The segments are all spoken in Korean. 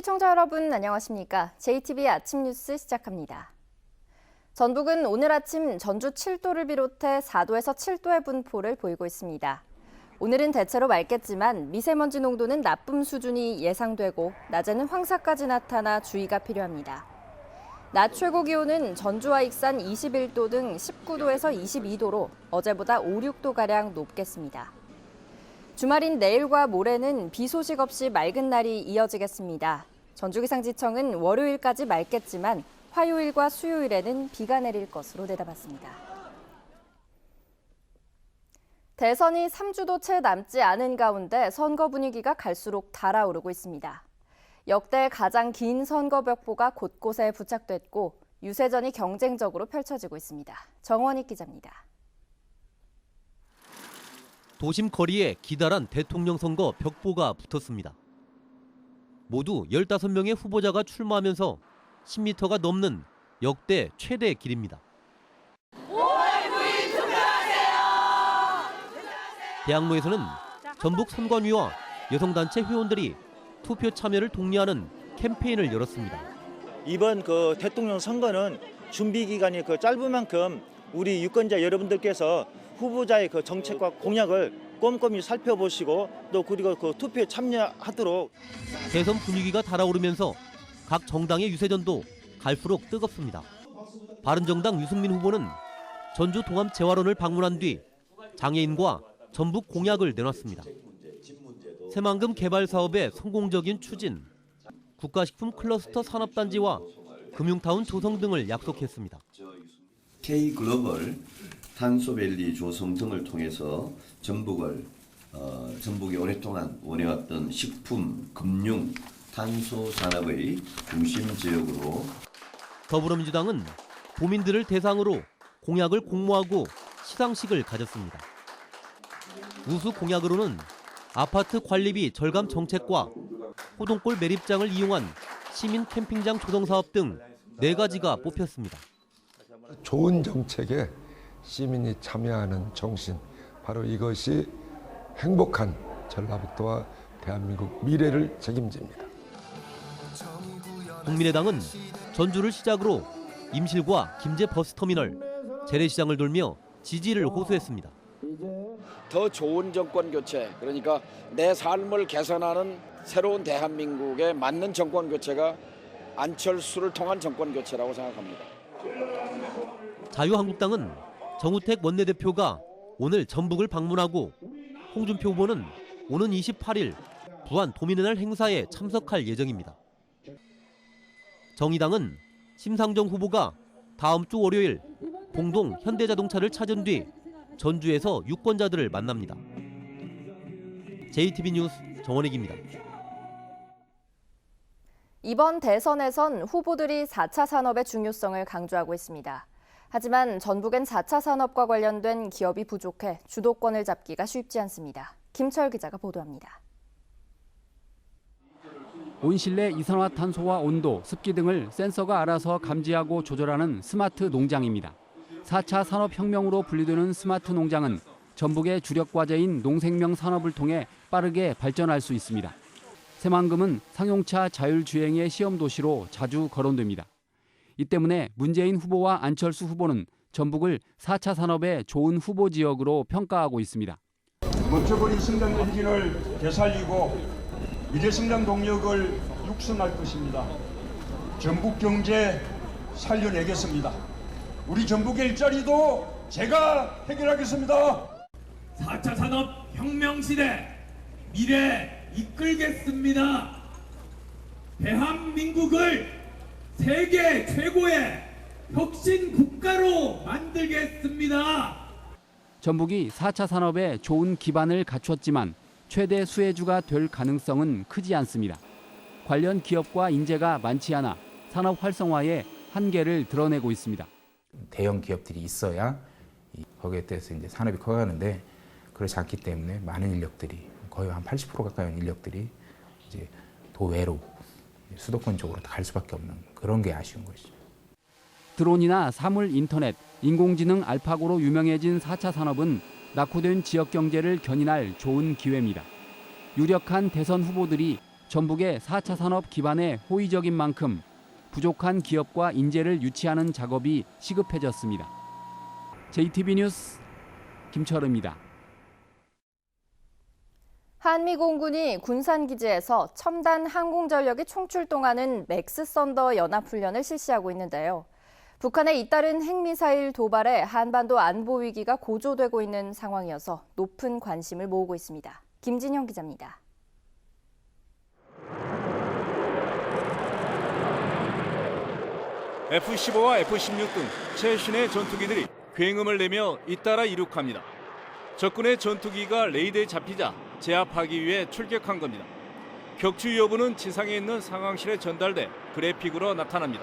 시청자 여러분 안녕하십니까? JTBC 아침 뉴스 시작합니다. 전북은 오늘 아침 전주 7도를 비롯해 4도에서 7도의 분포를 보이고 있습니다. 오늘은 대체로 맑겠지만 미세먼지 농도는 나쁨 수준이 예상되고 낮에는 황사까지 나타나 주의가 필요합니다. 낮 최고 기온은 전주와 익산 21도 등 19도에서 22도로 어제보다 5, 6도가량 높겠습니다. 주말인 내일과 모레는 비 소식 없이 맑은 날이 이어지겠습니다. 전주기상지청은 월요일까지 맑겠지만 화요일과 수요일에는 비가 내릴 것으로 내다봤습니다. 대선이 3주도 채 남지 않은 가운데 선거 분위기가 갈수록 달아오르고 있습니다. 역대 가장 긴 선거 벽보가 곳곳에 부착됐고 유세전이 경쟁적으로 펼쳐지고 있습니다. 정원익 기자입니다. 도심 거리에 기다란 대통령 선거 벽보가 붙었습니다. 모두 15명의 후보자가 출마하면서 10m가 넘는 역대 최대 길입니다. 5월 9일 투표하세요. 대학로에서는 전북 선관위와 여성단체 회원들이 투표 참여를 독려하는 캠페인을 열었습니다. 이번 대통령 선거는 준비 기간이 짧은 만큼 우리 유권자 여러분들께서 후보자의 정책과 공약을 꼼꼼히 살펴보시고 또 그리고 투표에 참여하도록. 대선 분위기가 달아오르면서 각 정당의 유세전도 갈수록 뜨겁습니다. 바른정당 유승민 후보는 전주 동암재활원을 방문한 뒤 장애인과 전북 공약을 내놨습니다. 새만금 개발 사업의 성공적인 추진, 국가식품 클러스터 산업단지와 금융타운 조성 등을 약속했습니다. K글로벌 탄소밸리 조성 등을 통해서 전북이 오랫동안 원해왔던 식품, 금융, 탄소 산업의 중심 지역으로. 더불어민주당은 도민들을 대상으로 공약을 공모하고 시상식을 가졌습니다. 우수 공약으로는 아파트 관리비 절감 정책과 호동골 매립장을 이용한 시민 캠핑장 조성 사업 등 4가지가 뽑혔습니다. 좋은 정책에 시민이 참여하는 정신, 바로 이것이 행복한 전라북도와 대한민국 미래를 책임집니다. 국민의당은 전주를 시작으로 임실과 김제 버스터미널, 재래시장을 돌며 지지를 호소했습니다. 더 좋은 정권 교체, 그러니까 내 삶을 개선하는 새로운 대한민국에 맞는 정권 교체가 안철수를 통한 정권 교체라고 생각합니다. 자유한국당은 정우택 원내대표가 오늘 전북을 방문하고 홍준표 후보는 오는 28일 부안 도민의 날 행사에 참석할 예정입니다. 정의당은 심상정 후보가 다음 주 월요일 봉동 현대자동차를 찾은 뒤 전주에서 유권자들을 만납니다. JTBC 뉴스 정원익입니다. 이번 대선에선 후보들이 4차 산업의 중요성을 강조하고 있습니다. 하지만 전북엔 4차 산업과 관련된 기업이 부족해 주도권을 잡기가 쉽지 않습니다. 김철 기자가 보도합니다. 온실내 이산화탄소와 온도, 습기 등을 센서가 알아서 감지하고 조절하는 스마트 농장입니다. 4차 산업혁명으로 분류되는 스마트 농장은 전북의 주력 과제인 농생명 산업을 통해 빠르게 발전할 수 있습니다. 새만금은 상용차 자율주행의 시험 도시로 자주 거론됩니다. 이 때문에 문재인 후보와 안철수 후보는 전북을 4차 산업의 좋은 후보 지역으로 평가하고 있습니다. 멈춰버린 성장 엔진을 되살리고 미래 성장 동력을 육성할 것입니다. 전북 경제 살려내겠습니다. 우리 전북의 일자리도 제가 해결하겠습니다. 4차 산업 혁명 시대 미래 이끌겠습니다. 대한민국을 세계 최고의 혁신 국가로 만들겠습니다. 전북이 4차 산업에 좋은 기반을 갖췄지만 최대 수혜주가 될 가능성은 크지 않습니다. 관련 기업과 인재가 많지 않아 산업 활성화에 한계를 드러내고 있습니다. 대형 기업들이 있어야 거기에 대해서 이제 산업이 커가는데 그렇지 않기 때문에 많은 인력들이 거의 한 80% 가까이 인력들이 이제 도외로 수도권 쪽으로 갈 수밖에 없는 그런 게 아쉬운 것이죠. 드론이나 사물 인터넷, 인공지능 알파고로 유명해진 4차 산업은 낙후된 지역 경제를 견인할 좋은 기회입니다. 유력한 대선 후보들이 전북의 4차 산업 기반에 호의적인 만큼 부족한 기업과 인재를 유치하는 작업이 시급해졌습니다. JTB 뉴스 김철우입니다. 한미공군이 군산기지에서 첨단 항공전력이 총출동하는 맥스 썬더 연합훈련을 실시하고 있는데요. 북한의 잇따른 핵미사일 도발에 한반도 안보 위기가 고조되고 있는 상황이어서 높은 관심을 모으고 있습니다. 김진영 기자입니다. F-15와 F-16 등 최신의 전투기들이 굉음을 내며 잇따라 이륙합니다. 적군의 전투기가 레이더에 잡히자 제압하기 위해 출격한 겁니다. 격추 여부는 지상에 있는 상황실에 전달돼 그래픽으로 나타납니다.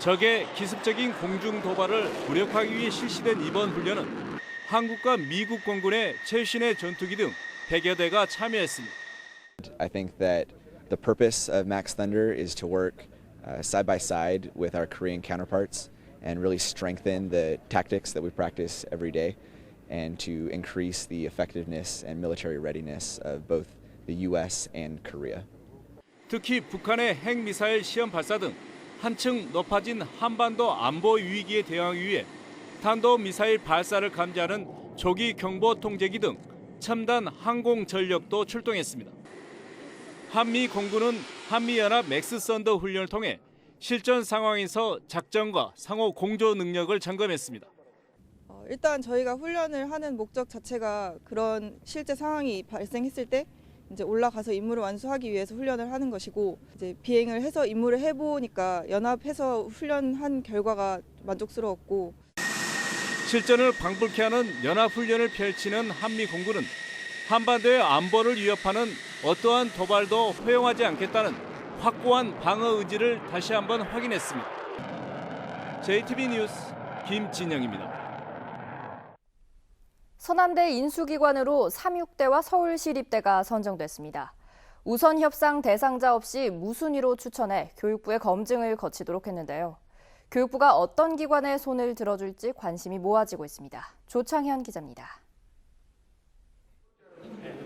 적의 기습적인 공중 도발을 무력화하기 위해 실시된 이번 훈련은 한국과 미국 공군의 최신의 전투기 등 100여 대가 참여했습니다. I think that the purpose of Max Thunder is to work side by side with our Korean counterparts and really strengthen the tactics that we practice every day and to increase the effectiveness and military readiness of both the US and Korea. 특히 북한의 핵미사일 시험 발사 등 한층 높아진 한반도 안보 위기에 대응하기 위해 탄도미사일 발사를 감지하는 조기 경보 통제기 등 첨단 항공 전력도 출동했습니다. 한미 공군은 한미연합 맥스 썬더 훈련을 통해 실전 상황에서 작전과 상호 공조 능력을 점검했습니다. 일단 저희가 훈련을 하는 목적 자체가 그런 실제 상황이 발생했을 때 이제 올라가서 임무를 완수하기 위해서 훈련을 하는 것이고, 이제 비행을 해서 임무를 해보니까 연합해서 훈련한 결과가 만족스러웠고, 실전을 방불케 하는 연합훈련을 펼치는 한미 공군은 한반도의 안보를 위협하는 어떠한 도발도 허용하지 않겠다는 확고한 방어 의지를 다시 한번 확인했습니다. JTB 뉴스 김진영입니다. 서남대 인수기관으로 삼육대와 서울시립대가 선정됐습니다. 우선 협상 대상자 없이 무순위로 추천해 교육부의 검증을 거치도록 했는데요. 교육부가 어떤 기관의 손을 들어줄지 관심이 모아지고 있습니다. 조창현 기자입니다.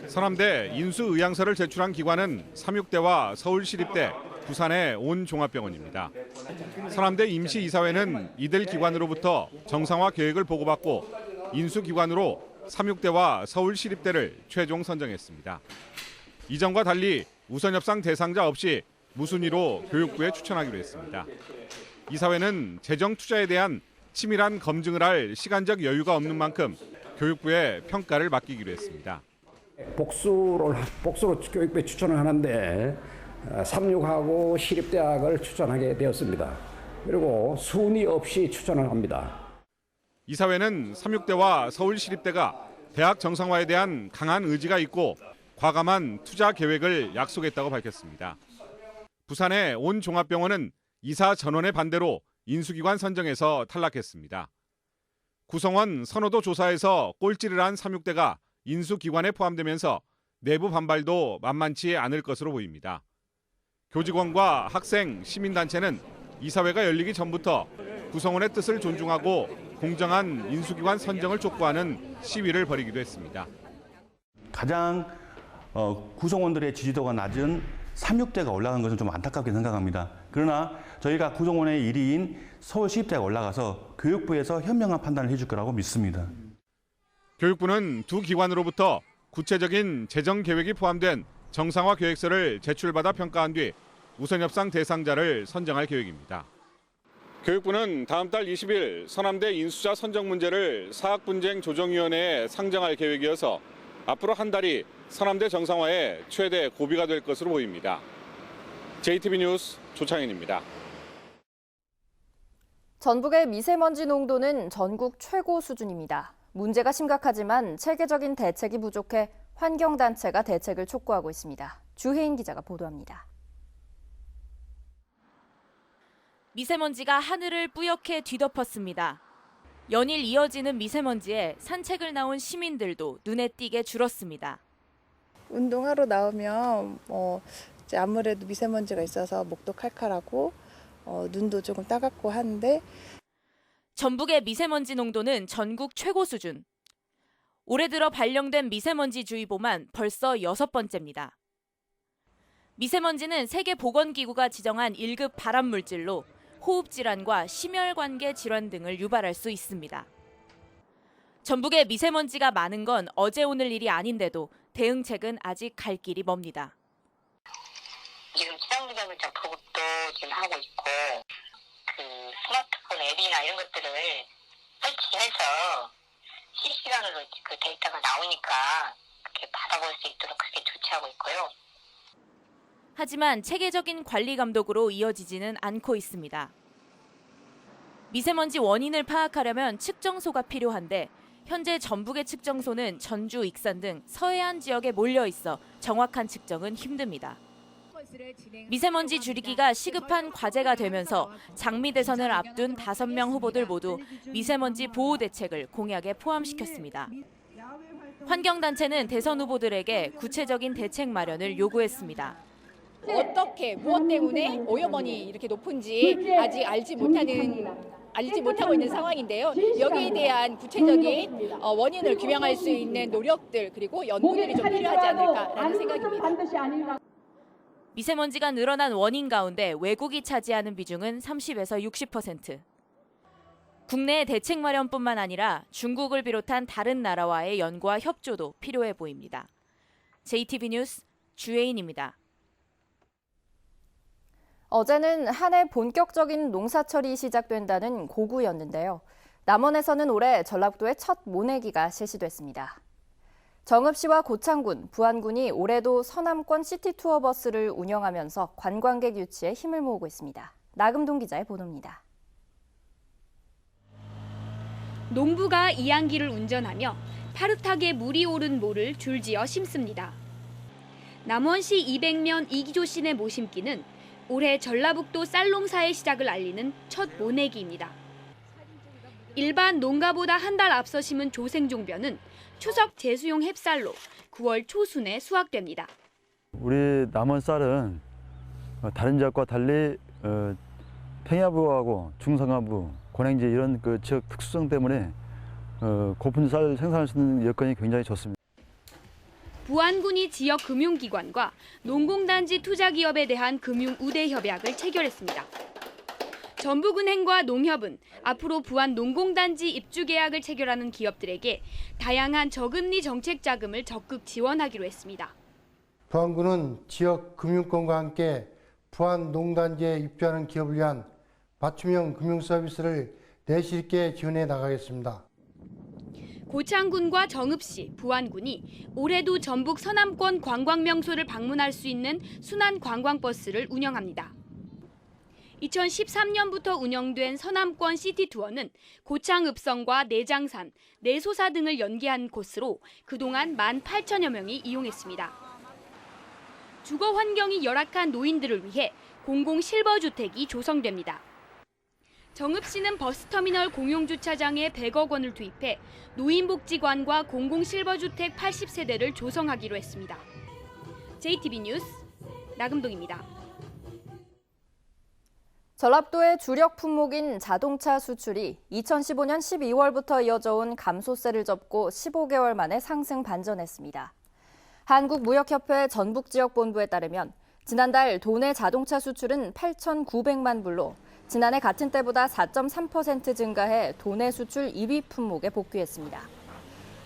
서남대 인수의향서를 제출한 기관은 삼육대와 서울시립대, 부산의 온종합병원입니다. 서남대 임시이사회는 이들 기관으로부터 정상화 계획을 보고받고 인수기관으로 삼육대와 서울시립대를 최종 선정했습니다. 이전과 달리 우선협상 대상자 없이 무순위로 교육부에 추천하기로 했습니다. 이사회는 재정 투자에 대한 치밀한 검증을 할 시간적 여유가 없는 만큼 교육부에 평가를 맡기기로 했습니다. 복수로 교육부에 추천을 하는데 삼육하고 시립대학을 추천하게 되었습니다. 그리고 순위 없이 추천을 합니다. 이사회는 삼육대와 서울시립대가 대학 정상화에 대한 강한 의지가 있고 과감한 투자 계획을 약속했다고 밝혔습니다. 부산의 온종합병원은 이사 전원의 반대로 인수기관 선정에서 탈락했습니다. 구성원 선호도 조사에서 꼴찌를 한 삼육대가 인수기관에 포함되면서 내부 반발도 만만치 않을 것으로 보입니다. 교직원과 학생, 시민단체는 이사회가 열리기 전부터 구성원의 뜻을 존중하고 공정한 인수기관 선정을 촉구하는 시위를 벌이기도 했습니다. 가장 구성원들의 지지도가 낮은 삼육대가 올라간 것은 좀 안타깝게 생각합니다. 그러나 저희가 구성원의 1위인 서울시립대가 올라가서 교육부에서 현명한 판단을 해줄 거라고 믿습니다. 교육부는 두 기관으로부터 구체적인 재정 계획이 포함된 정상화 계획서를 제출받아 평가한 뒤 우선협상 대상자를 선정할 계획입니다. 교육부는 다음 달 20일 서남대 인수자 선정 문제를 사학분쟁조정위원회에 상정할 계획이어서 앞으로 한 달이 서남대 정상화의 최대 고비가 될 것으로 보입니다. JTB 뉴스 조창현입니다. 전북의 미세먼지 농도는 전국 최고 수준입니다. 문제가 심각하지만 체계적인 대책이 부족해 환경단체가 대책을 촉구하고 있습니다. 주혜인 기자가 보도합니다. 미세먼지가 하늘을 뿌옇게 뒤덮었습니다. 연일 이어지는 미세먼지에 산책을 나온 시민들도 눈에 띄게 줄었습니다. 운동하러 나오면 이제 아무래도 미세먼지가 있어서 목도 칼칼하고 눈도 조금 따갑고 하는데 전북의 미세먼지 농도는 전국 최고 수준. 올해 들어 발령된 미세먼지 주의보만 벌써 6번째입니다. 미세먼지는 세계보건기구가 지정한 1급 발암물질로 호흡질환과 심혈관계 질환 등을 유발할 수 있습니다. 전북에 미세먼지가 많은 건 어제 오늘 일이 아닌데도 대응책은 아직 갈 길이 멉니다. 지금 지방미세먼지 보급도 지금 하고 있고 스마트폰 앱이나 이런 것들을 설치해서 실시간으로 그 데이터가 나오니까 그렇게 받아볼 수 있도록 그렇게 조치하고 있고요. 하지만 체계적인 관리 감독으로 이어지지는 않고 있습니다. 미세먼지 원인을 파악하려면 측정소가 필요한데 현재 전북의 측정소는 전주, 익산 등 서해안 지역에 몰려 있어 정확한 측정은 힘듭니다. 미세먼지 줄이기가 시급한 과제가 되면서 장미 대선을 앞둔 5명 후보들 모두 미세먼지 보호 대책을 공약에 포함시켰습니다. 환경단체는 대선 후보들에게 구체적인 대책 마련을 요구했습니다. 어떻게 무엇 때문에 오염원이 이렇게 높은지 아직 알지 못하고 있는 상황인데요. 여기에 대한 구체적인 원인을 규명할 수 있는 노력들 그리고 연구들이 좀 필요하지 않을까라는 생각입니다. 미세먼지가 늘어난 원인 가운데 외국이 차지하는 비중은 30에서 60%. 국내 대책 마련뿐만 아니라 중국을 비롯한 다른 나라와의 연구와 협조도 필요해 보입니다. JTB 뉴스 주혜인입니다. 어제는 한 해 본격적인 농사철이 시작된다는 고구였는데요. 남원에서는 올해 전라북도의 첫 모내기가 실시됐습니다. 정읍시와 고창군, 부안군이 올해도 서남권 시티투어 버스를 운영하면서 관광객 유치에 힘을 모으고 있습니다. 나금동 기자의 보도입니다. 농부가 이양기를 운전하며 파릇하게 물이 오른 모를 줄지어 심습니다. 남원시 200면 이기조 씨네 모심기는 올해 전라북도 쌀농사의 시작을 알리는 첫 모내기입니다. 일반 농가보다 한 달 앞서 심은 조생종변은 추석 제수용 햅쌀로 9월 초순에 수확됩니다. 우리 남원 쌀은 다른 지역과 달리 평야부하고 중성화부, 고냉지 이런 그 지역 특수성 때문에 고픈 쌀 생산할 수 있는 여건이 굉장히 좋습니다. 부안군이 지역 금융기관과 농공단지 투자기업에 대한 금융 우대 협약을 체결했습니다. 전북은행과 농협은 앞으로 부안 농공단지 입주 계약을 체결하는 기업들에게 다양한 저금리 정책 자금을 적극 지원하기로 했습니다. 부안군은 지역 금융권과 함께 부안 농단지에 입주하는 기업을 위한 맞춤형 금융 서비스를 내실 있게 지원해 나가겠습니다. 고창군과 정읍시, 부안군이 올해도 전북 서남권 관광 명소를 방문할 수 있는 순환 관광버스를 운영합니다. 2013년부터 운영된 서남권 시티투어는 고창읍성과 내장산, 내소사 등을 연계한 코스로 그동안 18,000여 명이 이용했습니다. 주거 환경이 열악한 노인들을 위해 공공 실버주택이 조성됩니다. 정읍시는 버스터미널 공용주차장에 100억 원을 투입해 노인복지관과 공공실버주택 80세대를 조성하기로 했습니다. JTB 뉴스 나금동입니다. 전라북도의 주력 품목인 자동차 수출이 2015년 12월부터 이어져 온 감소세를 접고 15개월 만에 상승 반전했습니다. 한국무역협회 전북지역본부에 따르면 지난달 도내 자동차 수출은 8,900만 불로 지난해 같은 때보다 4.3% 증가해 도내 수출 2위 품목에 복귀했습니다.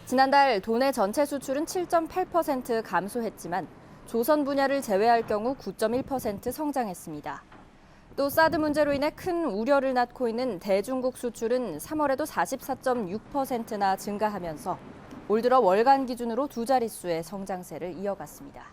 지난달 도내 전체 수출은 7.8% 감소했지만 조선 분야를 제외할 경우 9.1% 성장했습니다. 또 사드 문제로 인해 큰 우려를 낳고 있는 대중국 수출은 3월에도 44.6%나 증가하면서 올 들어 월간 기준으로 두 자릿수의 성장세를 이어갔습니다.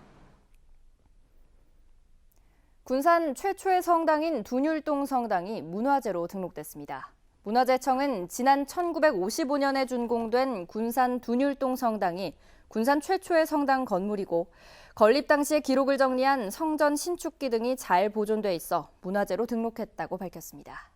군산 최초의 성당인 둔율동 성당이 문화재로 등록됐습니다. 문화재청은 지난 1955년에 준공된 군산 둔율동 성당이 군산 최초의 성당 건물이고 건립 당시의 기록을 정리한 성전 신축기 등이 잘 보존돼 있어 문화재로 등록했다고 밝혔습니다.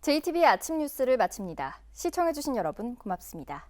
JTBC 아침 뉴스를 마칩니다. 시청해주신 여러분 고맙습니다.